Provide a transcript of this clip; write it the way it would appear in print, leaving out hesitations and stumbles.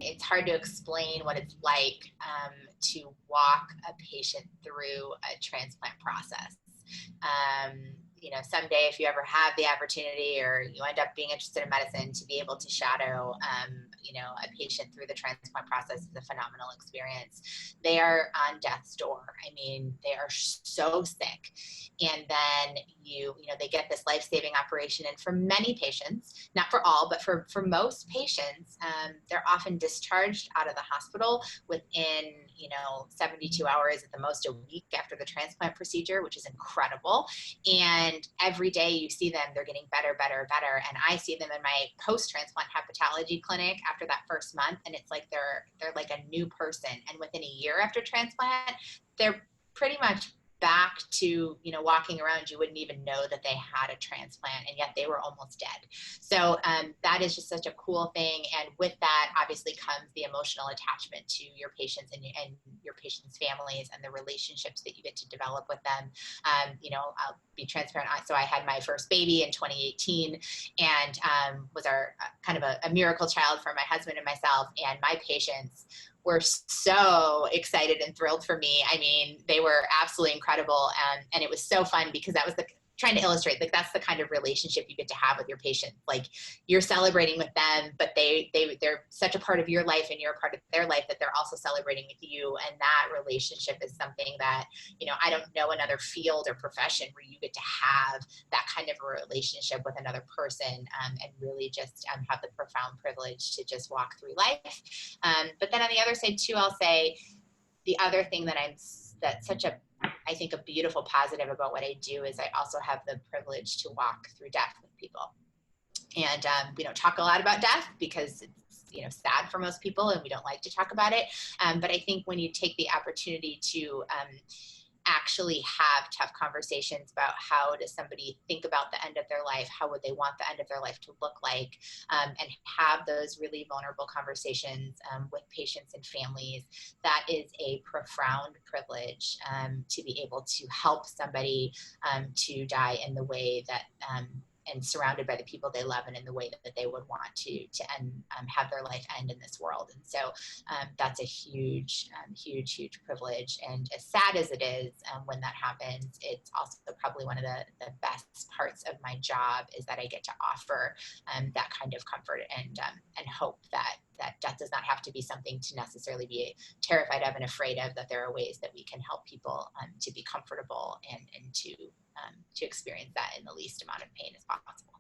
it's hard to explain what it's like to walk a patient through a transplant process. You know, someday if you ever have the opportunity or you end up being interested in medicine, to be able to shadow, you know, a patient through the transplant process is a phenomenal experience. They are on death's door. I mean, they are so sick. And then you know, they get this life-saving operation. And for many patients, not for all, but for most patients, they're often discharged out of the hospital within, you know, 72 hours, at the most a week after the transplant procedure, which is incredible. And every day you see them, they're getting better, better, better. And I see them in my post-transplant hepatology clinic after that first month, and it's like they're like a new person. And within a year after transplant, they're pretty much back to, you know, walking around. You wouldn't even know that they had a transplant, and yet they were almost dead. So that is just such a cool thing. And with that obviously comes the emotional attachment to your patients and your patients' families and the relationships that you get to develop with them. You know, I'll be transparent. So I had my first baby in 2018, and was our kind of a miracle child for my husband and myself. And my patients were so excited and thrilled for me. I mean, they were absolutely incredible. And it was so fun because that was trying to illustrate, like, that's the kind of relationship you get to have with your patients. Like, you're celebrating with them, but they're such a part of your life and you're a part of their life that they're also celebrating with you. And that relationship is something that, you know, I don't know another field or profession where you get to have that kind of a relationship with another person, and really just have the profound privilege to just walk through life. But then on the other side too, I'll say the other thing that's such a, I think, a beautiful positive about what I do is I also have the privilege to walk through death with people. And we don't talk a lot about death because it's, you know, sad for most people and we don't like to talk about it. But I think when you take the opportunity to actually have tough conversations about how does somebody think about the end of their life, how would they want the end of their life to look like, and have those really vulnerable conversations with patients and families, that is a profound privilege, to be able to help somebody to die in the way that and surrounded by the people they love and in the way that they would want to end, have their life end in this world. And so that's a huge, huge privilege. And as sad as it is when that happens, it's also probably one of the best parts of my job, is that I get to offer that kind of comfort and hope that death does not have to be something to necessarily be terrified of and afraid of, that there are ways that we can help people to be comfortable and to experience that in the least amount of pain as possible.